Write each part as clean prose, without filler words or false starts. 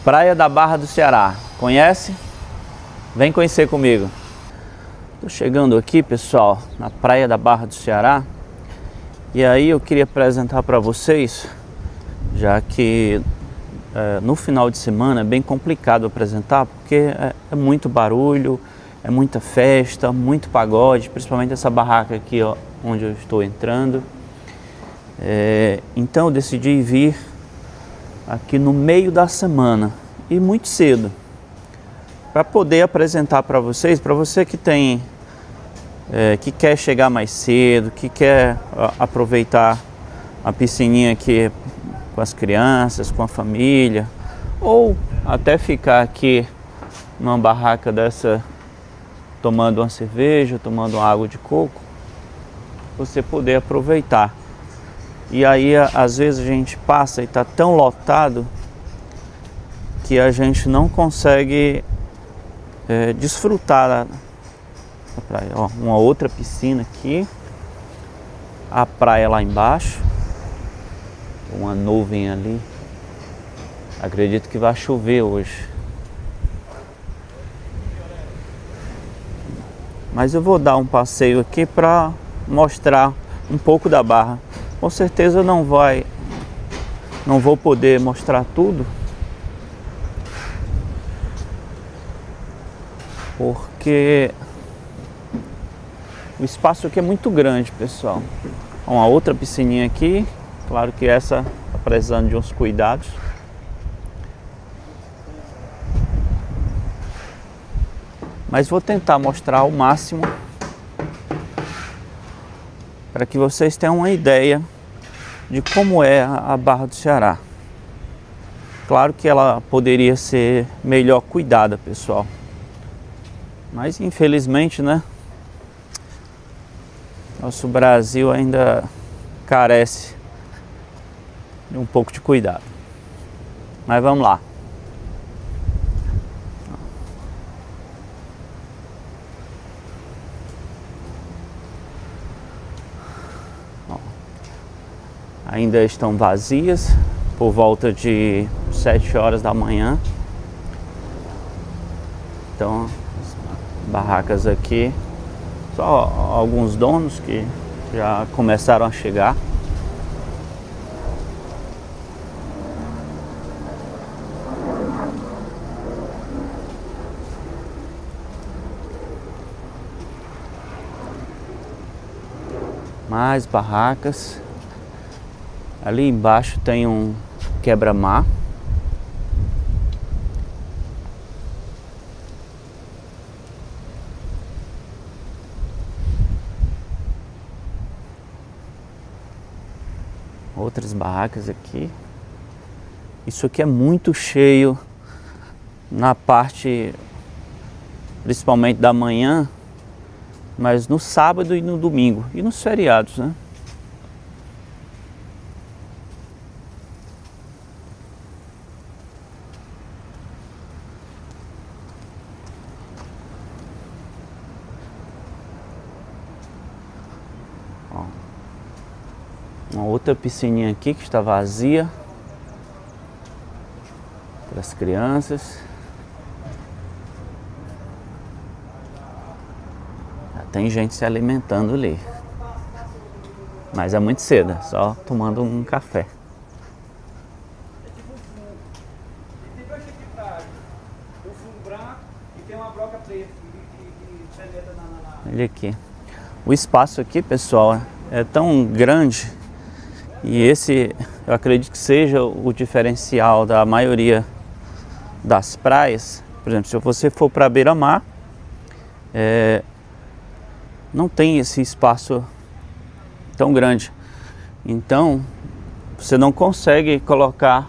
Praia da Barra do Ceará, conhece? Vem conhecer comigo. Tô chegando aqui, pessoal, na Praia da Barra do Ceará. E aí eu queria apresentar para vocês, já que no final de semana é bem complicado apresentar, porque é muito barulho, é muita festa, muito pagode, principalmente essa barraca aqui, ó, onde eu estou entrando. Então eu decidi vir aqui no meio da semana e muito cedo, para poder apresentar para vocês, para você que tem que quer chegar mais cedo, que quer aproveitar a piscininha aqui com as crianças, com a família, ou até ficar aqui numa barraca dessa tomando uma cerveja, tomando uma água de coco, você poder aproveitar. E aí às vezes a gente passa e está tão lotado que a gente não consegue desfrutar da praia. Ó, uma outra piscina aqui, a praia lá embaixo, uma nuvem ali. Acredito que vai chover hoje. Mas eu vou dar um passeio aqui para mostrar um pouco da Barra. Com certeza não vou poder mostrar tudo, porque o espaço aqui é muito grande, pessoal. Uma outra piscininha aqui, claro que essa está precisando de uns cuidados. Mas vou tentar mostrar ao máximo para que vocês tenham uma ideia de como é a Barra do Ceará. Claro que ela poderia ser melhor cuidada, pessoal. Mas infelizmente, né? Nosso Brasil ainda carece de um pouco de cuidado. Mas vamos lá. Ainda estão vazias, por volta de 7 horas da manhã. Então, as barracas aqui, só alguns donos que já começaram a chegar. Mais barracas. Ali embaixo tem um quebra-mar. Outras barracas aqui. Isso aqui é muito cheio na parte, principalmente da manhã, mas no sábado e no domingo e nos feriados, né? Uma outra piscininha aqui que está vazia para as crianças. Já tem gente se alimentando ali, mas é muito cedo, só tomando um café. Olha aqui, o espaço aqui, pessoal, é tão grande. E esse, eu acredito que seja o diferencial da maioria das praias. Por exemplo, se você for para beira-mar, não tem esse espaço tão grande. Então, você não consegue colocar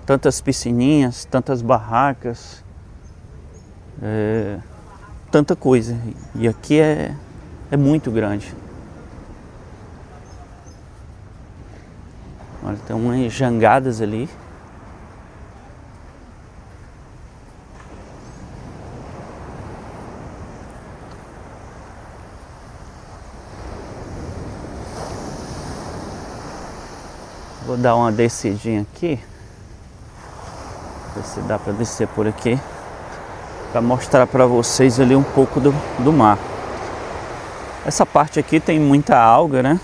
tantas piscininhas, tantas barracas, tanta coisa. E aqui é muito grande. Olha, tem umas jangadas ali. Vou dar uma descidinha aqui. se dá para descer por aqui, para mostrar para vocês ali um pouco do mar. Essa parte aqui tem muita alga, né?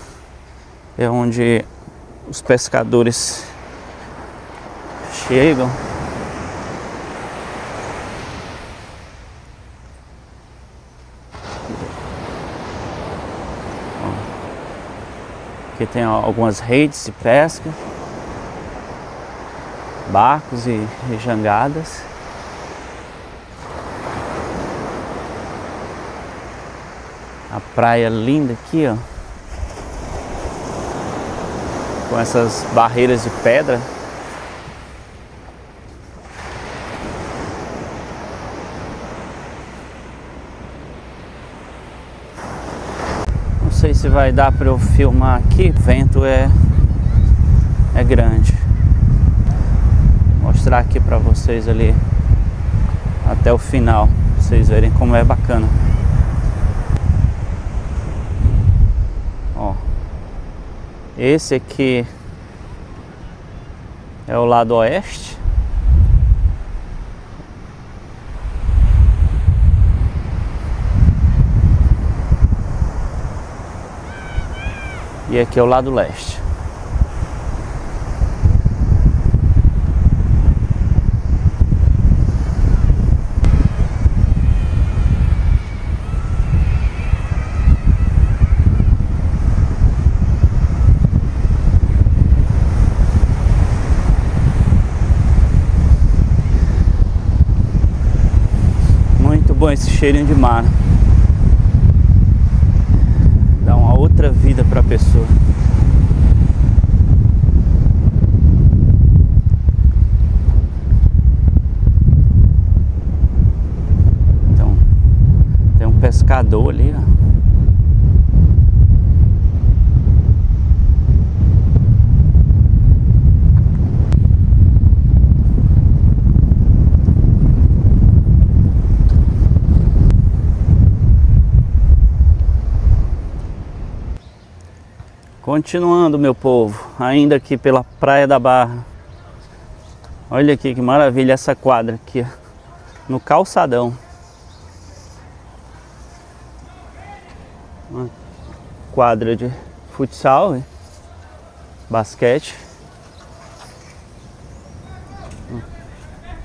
É onde os pescadores chegam. Aqui tem algumas redes de pesca, barcos e jangadas. A praia linda aqui, ó, com essas barreiras de pedra. Não sei se vai dar para eu filmar aqui, o vento é grande. Vou mostrar aqui para vocês ali até o final, pra vocês verem como é bacana. Ó, esse aqui é o lado oeste. E aqui é o lado leste. Muito bom esse cheirinho de mar. Dá uma outra vida para a pessoa. Então, tem um pescador ali, ó. Continuando, meu povo, ainda aqui pela Praia da Barra. Olha aqui que maravilha essa quadra aqui, ó, no calçadão. Uma quadra de futsal, basquete.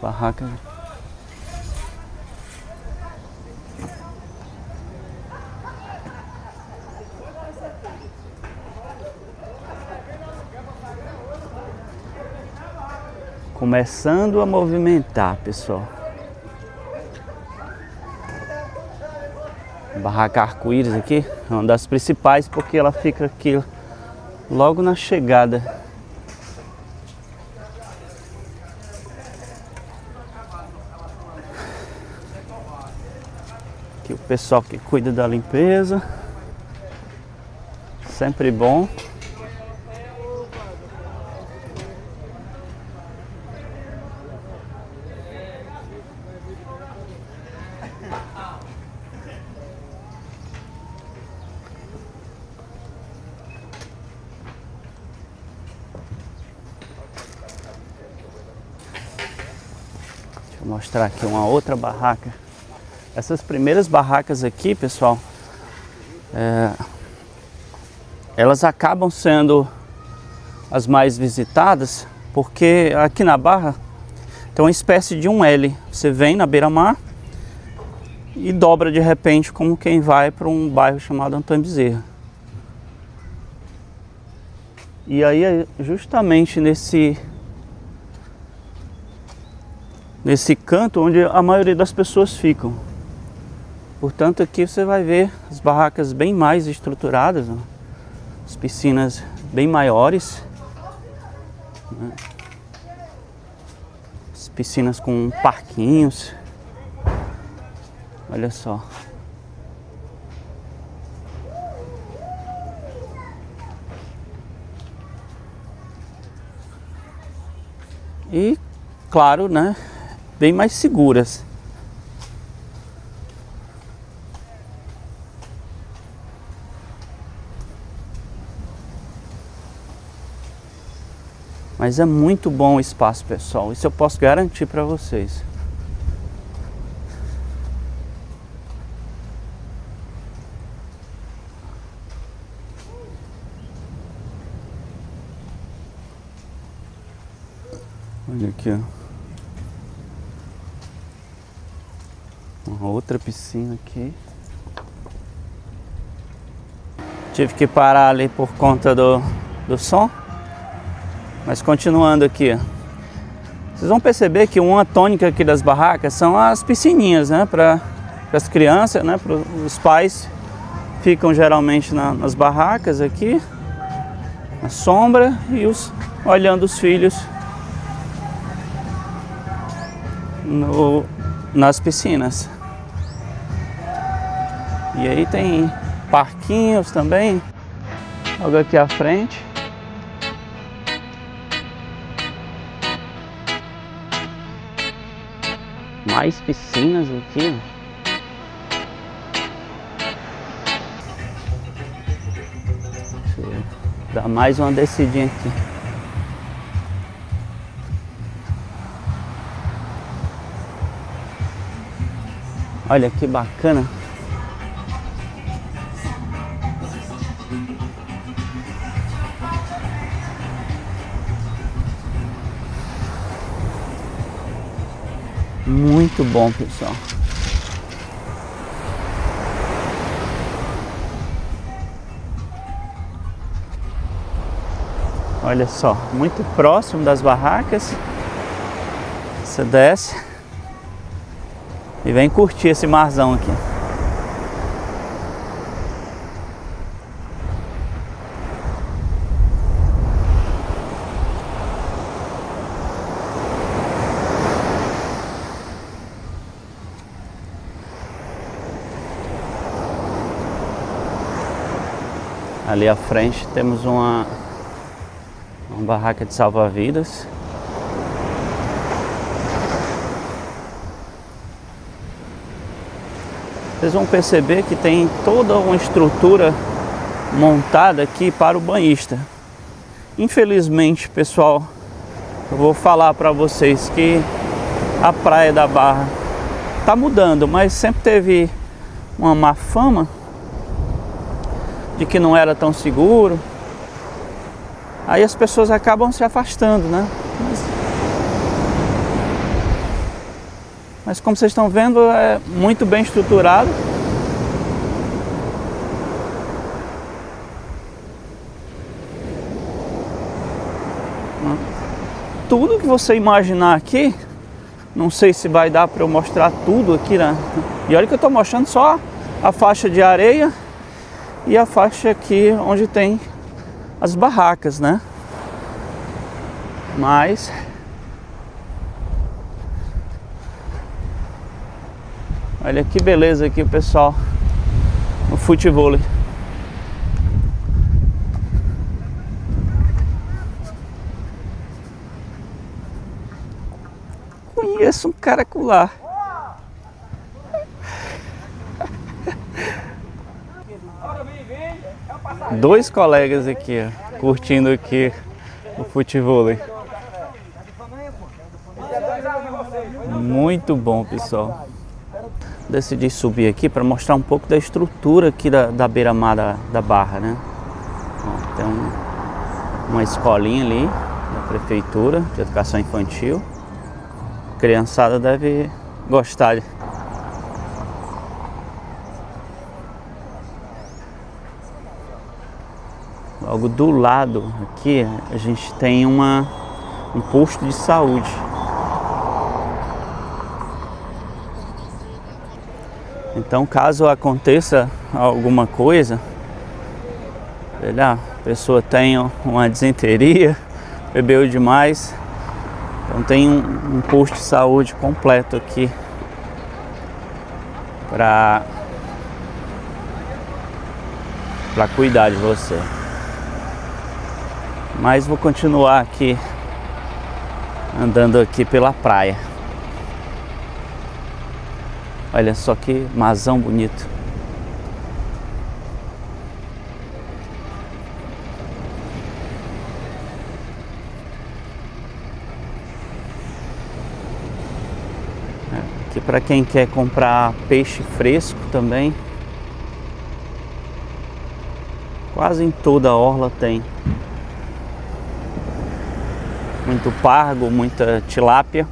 Barraca. Começando a movimentar, pessoal. Barraca Arco-Íris aqui é uma das principais porque ela fica aqui logo na chegada. Aqui o pessoal que cuida da limpeza. Sempre bom. Vou mostrar aqui uma outra barraca. Essas primeiras barracas aqui, pessoal, elas acabam sendo as mais visitadas, porque aqui na Barra tem uma espécie de um L. Você vem na beira-mar e dobra de repente como quem vai para um bairro chamado Antônio Bezerra. E aí é justamente nesse canto onde a maioria das pessoas ficam. Portanto, aqui você vai ver as barracas bem mais estruturadas, né? As piscinas bem maiores, né? As piscinas com parquinhos. Olha só. E, claro, né? Bem mais seguras. Mas é muito bom o espaço, pessoal. Isso eu posso garantir para vocês. Olha aqui, ó. Uma outra piscina aqui. Tive que parar ali por conta do som. Mas continuando aqui, ó. Vocês vão perceber que uma tônica aqui das barracas são as piscininhas, né? Para as crianças, né? Para os pais ficam geralmente nas barracas aqui, na sombra, e olhando os filhos nas piscinas. E aí tem parquinhos também, logo aqui à frente. Mais piscinas aqui. Deixa eu dar mais uma descidinha aqui. Olha que bacana. Muito bom, pessoal. Olha só, muito próximo das barracas. Você desce e vem curtir esse marzão aqui. Ali à frente temos uma barraca de salva-vidas. Vocês vão perceber que tem toda uma estrutura montada aqui para o banhista. Infelizmente, pessoal, eu vou falar para vocês que a Praia da Barra está mudando, mas sempre teve uma má fama de que não era tão seguro. Aí as pessoas acabam se afastando, né? Mas como vocês estão vendo, é muito bem estruturado. Tudo que você imaginar aqui, não sei se vai dar para eu mostrar tudo aqui, né? E olha que eu estou mostrando só a faixa de areia e a faixa aqui onde tem as barracas, né? Mas olha que beleza aqui o pessoal no futevôlei. Conheço um cara lá. Dois colegas aqui, ó, curtindo aqui o futevôlei. Muito bom, pessoal. Decidi subir aqui para mostrar um pouco da estrutura aqui da beira-mar da Barra, né? Ó, tem uma escolinha ali da prefeitura de educação infantil. A criançada deve gostar. Logo do lado aqui a gente tem um posto de saúde. Então, caso aconteça alguma coisa, a pessoa tenha uma disenteria, bebeu demais, então tem um posto de saúde completo aqui para cuidar de você. Mas vou continuar aqui andando aqui pela praia. Olha só que marzão bonito. Aqui para quem quer comprar peixe fresco também. Quase em toda a orla tem. Muito pargo, muita tilápia.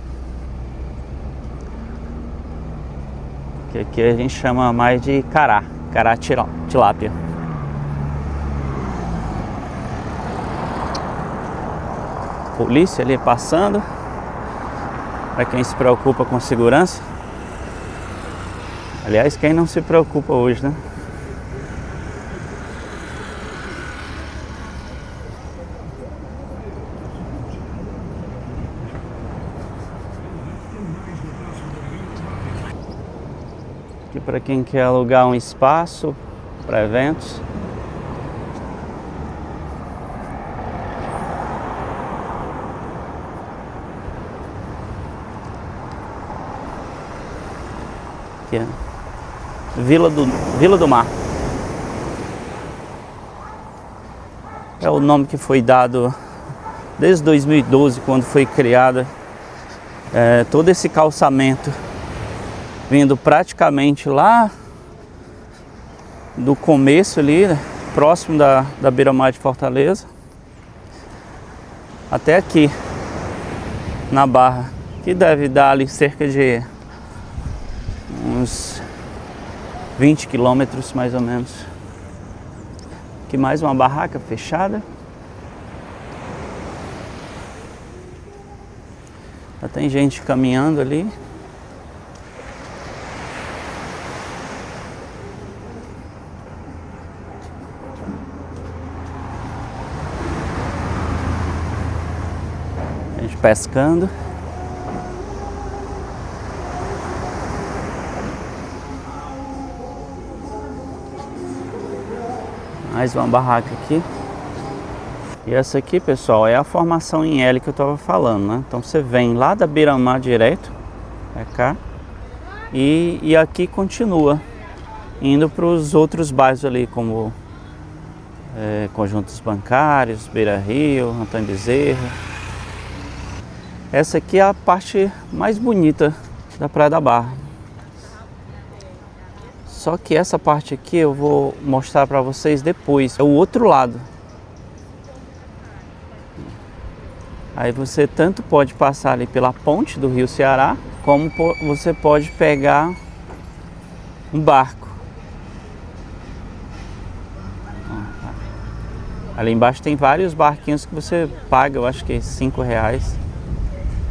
Que aqui a gente chama mais de cará tilápia. Polícia ali passando. Para quem se preocupa com segurança. Aliás, quem não se preocupa hoje, né? Aqui para quem quer alugar um espaço para eventos. Aqui é Vila do Mar. É o nome que foi dado desde 2012, quando foi criada todo esse calçamento, vindo praticamente lá do começo ali, né, próximo da beira-mar de Fortaleza, até aqui na Barra, que deve dar ali cerca de uns 20 quilômetros mais ou menos. Aqui mais uma barraca fechada. Já tem gente caminhando ali. Gente pescando. Mais uma barraca aqui. E essa aqui, pessoal, é a formação em L que eu estava falando, né? Então você vem lá da beira-mar direto, pra cá, e aqui continua, indo para os outros bairros ali, como Conjuntos Bancários, Beira Rio, Antônio Bezerra. Essa aqui é a parte mais bonita da Praia da Barra. Só que essa parte aqui eu vou mostrar para vocês depois. É o outro lado. Aí você tanto pode passar ali pela ponte do Rio Ceará, como você pode pegar um barco. Ali embaixo tem vários barquinhos que você paga, eu acho que R$5,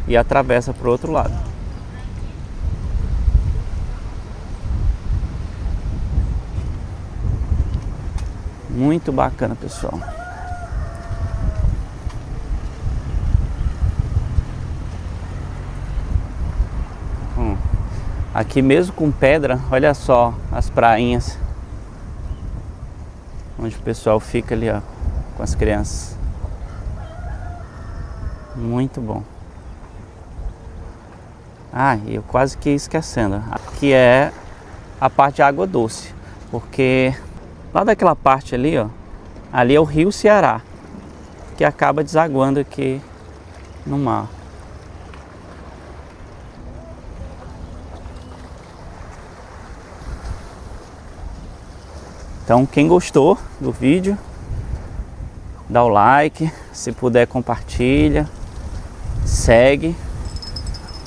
e atravessa para o outro lado. Muito bacana, pessoal. Aqui mesmo com pedra, olha só as prainhas onde o pessoal fica ali, ó, com as crianças. Muito bom. Ah, e eu quase que esquecendo. Aqui é a parte de água doce, porque lá daquela parte ali, ó, ali é o Rio Ceará, que acaba desaguando aqui no mar. Então, quem gostou do vídeo, dá o like, se puder compartilha, segue,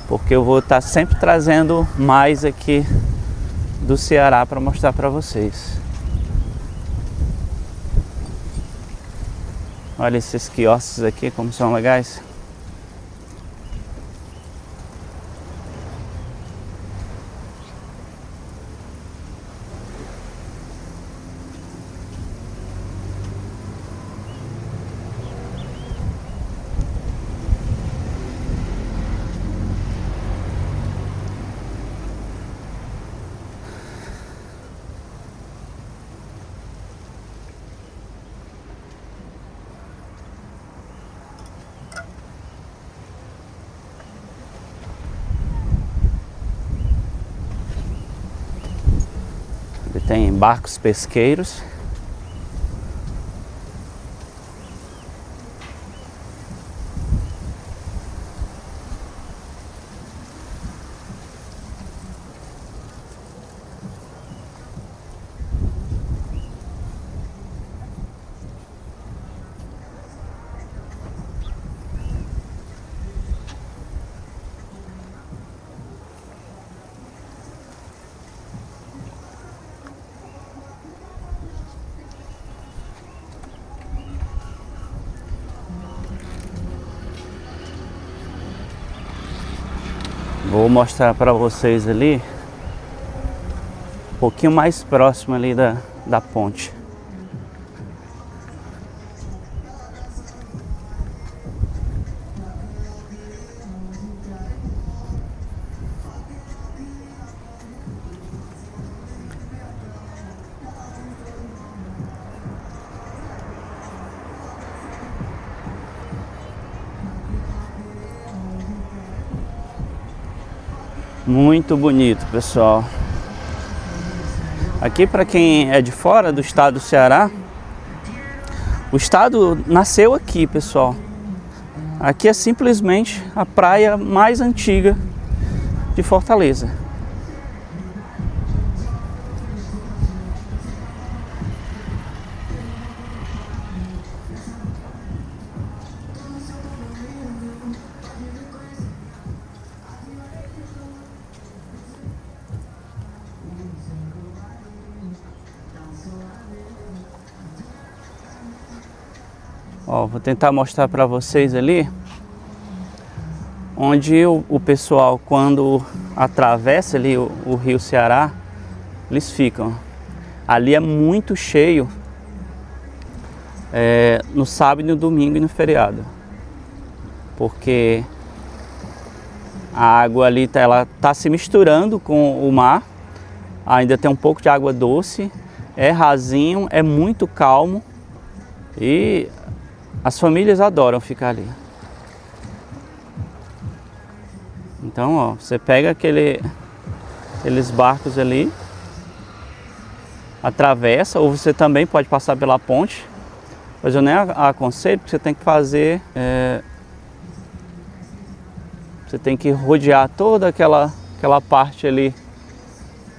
porque eu vou estar sempre trazendo mais aqui do Ceará para mostrar para vocês. Olha esses quiosques aqui, como são legais. Tem barcos pesqueiros. Vou mostrar para vocês ali, um pouquinho mais próximo ali da ponte. Muito bonito, pessoal. Aqui, para quem é de fora do estado do Ceará, o estado nasceu aqui, pessoal. Aqui é simplesmente a praia mais antiga de Fortaleza. Ó, vou tentar mostrar para vocês ali onde o pessoal, quando atravessa ali o rio Ceará, eles ficam. Ali é muito cheio no sábado, no domingo e no feriado, porque a água ali ela tá se misturando com o mar. Ainda tem um pouco de água doce, é rasinho, é muito calmo e as famílias adoram ficar ali. Então, ó, você pega aqueles barcos ali, atravessa, ou você também pode passar pela ponte, mas eu nem aconselho, porque você tem que fazer, você tem que rodear toda aquela parte ali,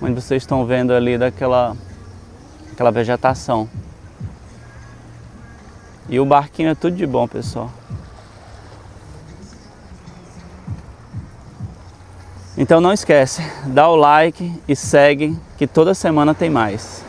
onde vocês estão vendo ali daquela vegetação. E o barquinho é tudo de bom, pessoal. Então não esquece, dá o like e segue, que toda semana tem mais.